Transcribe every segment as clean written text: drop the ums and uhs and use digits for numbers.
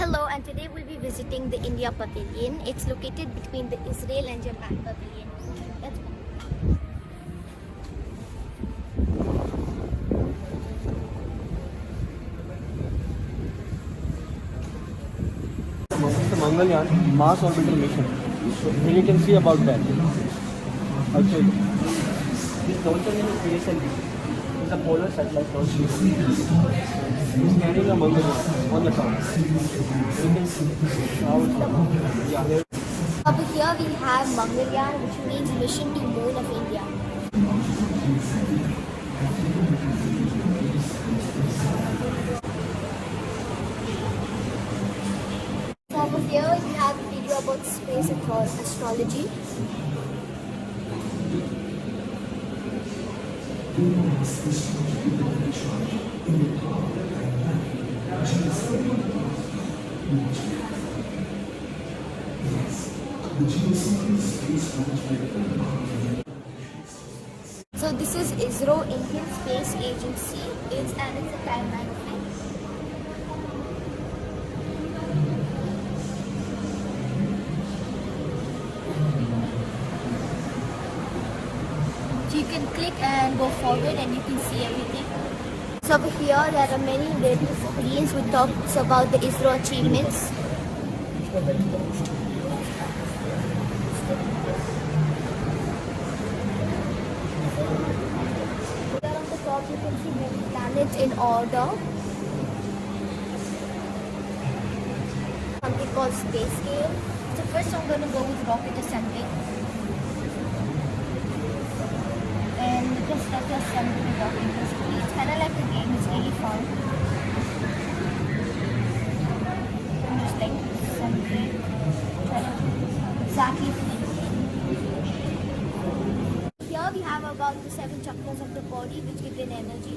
Hello, and today we'll be visiting the India Pavilion. It's located between the Israel and Japan Pavilion. Let's go. This is the Mangalyaan Mars orbital mission. And you can see about that. I'll show you. This also name is PSLV. It's a polar satellite launch vehicle. It's carrying a Mangalyaan on the top. You can see how it's yeah. Over here we have Mangalyaan, which means Mission to Moon of India. So over here we have a video about space astrology. So this is Isro, Indian Space Agency. It's a timeline of it. So you can click and go forward and you can see everything. So over here there are many various screens which talks about the Isro achievements. There on the top you can see many planets in order. Something called space scale. So first I'm going to go with rocket assembly. And you can start your assembly rocket. It's kind of like a game, it's really fun. And just like assembly. Exactly. Here we have about the 7 chakras of the body which give in energy.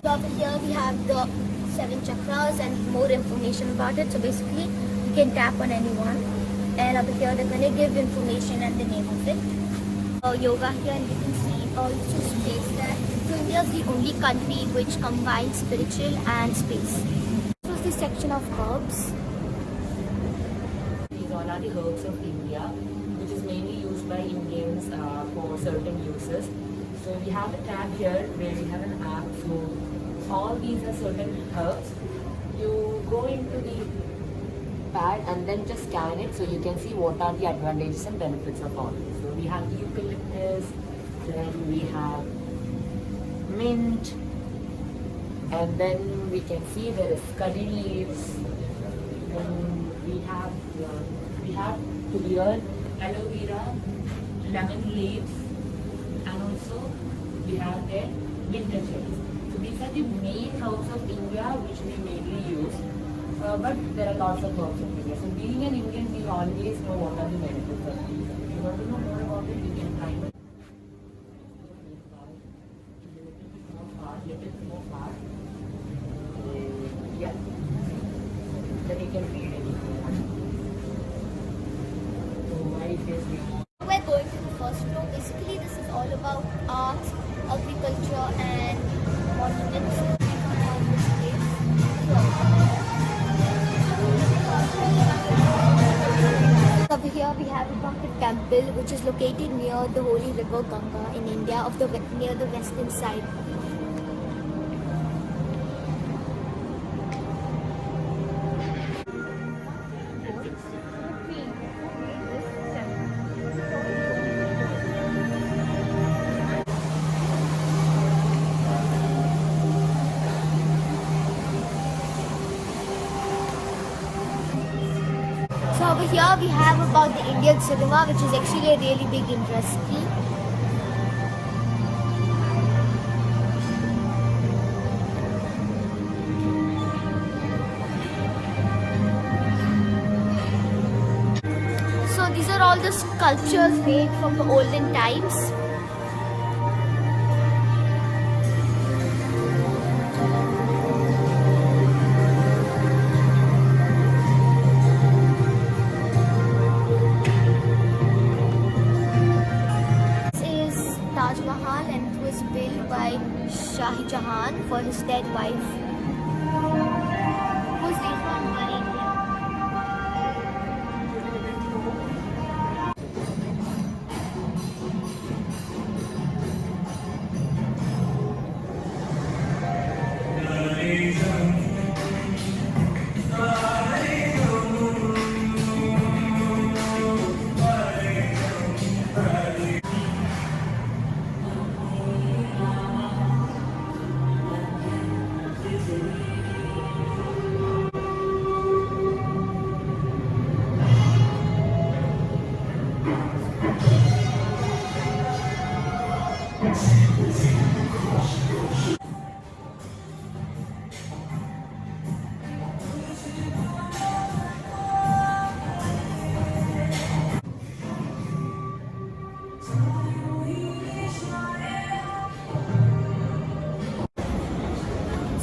So over here we have the 7 chakras and more information about it. So basically you can tap on anyone. And over here they're going to give information and the name of it. Yoga here, and you can see also space there. So India is the only country which combines spiritual and space. This was the section of herbs. These all are the herbs of India, which is mainly used by Indians for certain uses. So we have a tab here where we have an app. So all these are certain herbs. You go into the pad and then just scan it so you can see what are the advantages and benefits of all. So we have eucalyptus, then we have mint, and then we can see there is curry leaves. Then we have clear aloe vera, lemon leaves, and also we have their winter cherries. So these are the main herbs of India which we mainly use. But there are lots of herbs in India. So being an Indian, we always know what are the benefits of these. If you want to know more about it, you can find it. Little more far. Yeah. Then you can read it. So why it is We're going to the first floor. Basically this is all about art, agriculture and monuments. Over here we have a Bhakti temple which is located near the holy river Ganga in India near the western side. So over here we have about the Indian cinema, which is actually a really big industry. So these are all the sculptures made from the olden times. Shah Jahan for his dead wife.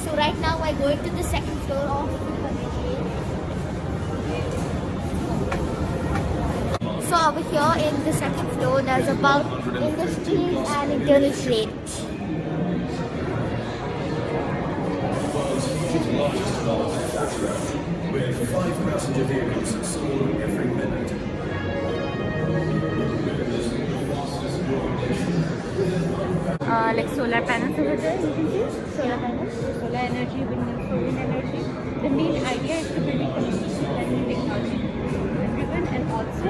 So right now we're going to the second floor of the pavilion. So over here in the second floor there's about industries and internal trade. With 5 passenger vehicles sold every minute. Like solar panels over there, you can see solar panels, solar energy, wind energy. The main idea is to build a community that is technology driven and also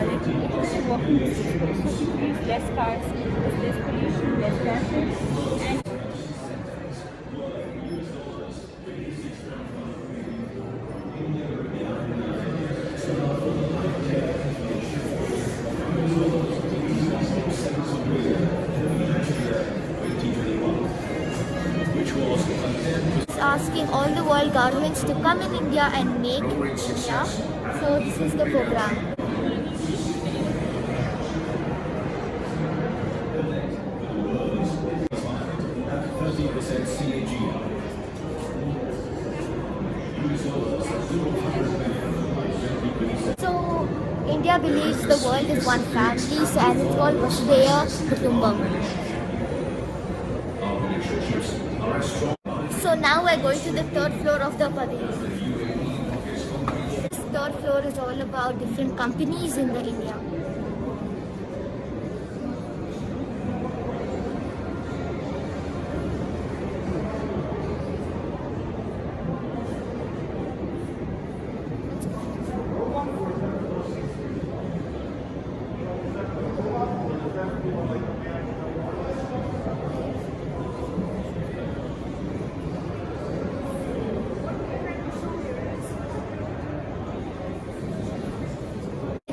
like it is a walking distance, so it means less cars, less pollution, less traffic, and Asking all the world governments to come in India and make India. So this is the program. So India believes the world is one family, and it's called Vasudhaiva Kutumbam. So now we're going to the third floor of the pavilion. This third floor is all about different companies in the India.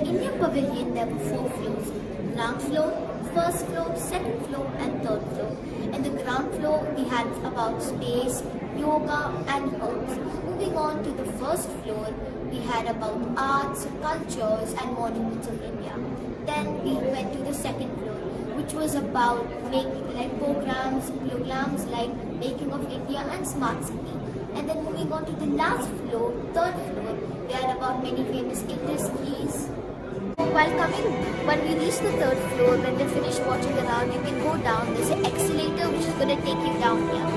Indian Pavilion, there were 4 floors. Ground floor, first floor, second floor and third floor. In the ground floor, we had about space, yoga and herbs. Moving on to the first floor, we had about arts, cultures and monuments of India. Then we went to the second floor, which was about making like programs like making of India and smart city. And then moving on to the last floor, third floor, we had about many famous industries. When we reach the third floor, when they finish watching around, you can go down. There's an accelerator which is going to take you down here.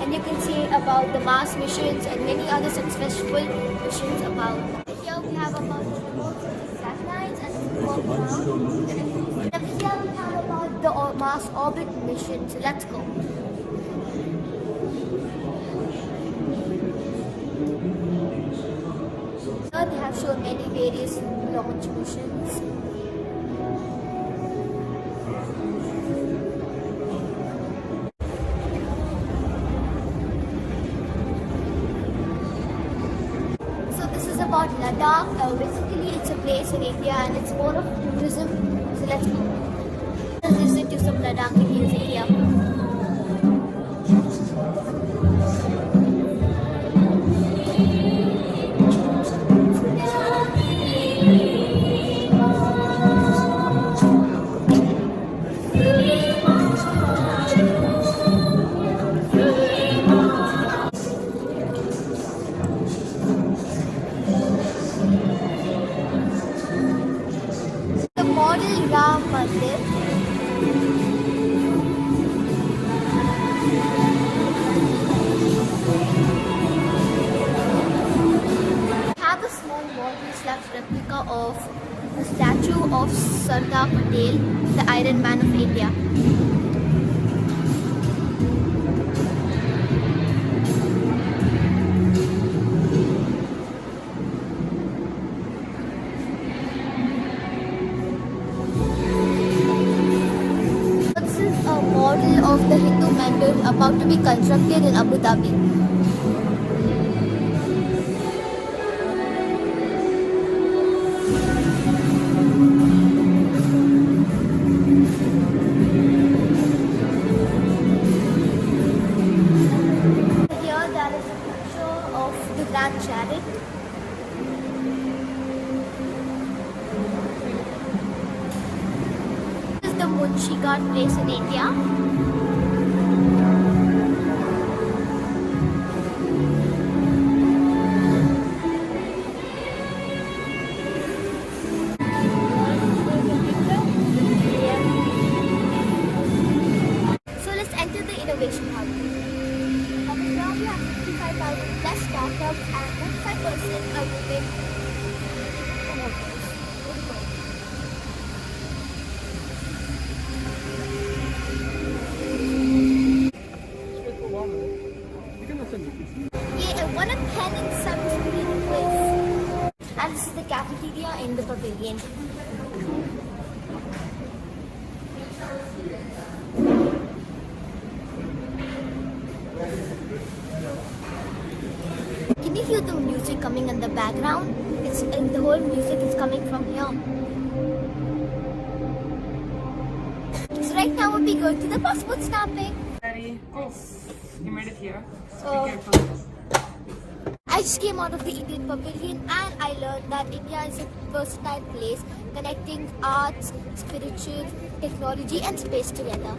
And you can see about the Mars missions and many other successful missions about. Here we have about the satellites and the program. And here we have about the Mars orbit mission. So let's go. Here they have shown many various launch missions. So this is about Ladakh. Basically it's a place in India and it's more of tourism. So let's go. Let's listen to some Ladakhi music here. Mandir. Have a small model/replica of the statue of Sardar Patel, the Iron Man of India. Model of the Hindu Mandir about to be constructed in Abu Dhabi. Mangalyaan chariot. This is the Munshi Ghats place in India. So let's enter the innovation hub. Over here we have 55,000 plus startups and 95% are women promoters. Yeah, 1 and 10 in some really place. And this is the cafeteria in the pavilion. Can you hear the music coming in the background? The whole music is coming from here. So right now we'll be going to the passport stamping. You made it here. So, Be careful. I just came out of the Indian Pavilion and I learned that India is a versatile place connecting arts, spiritual, technology and space together.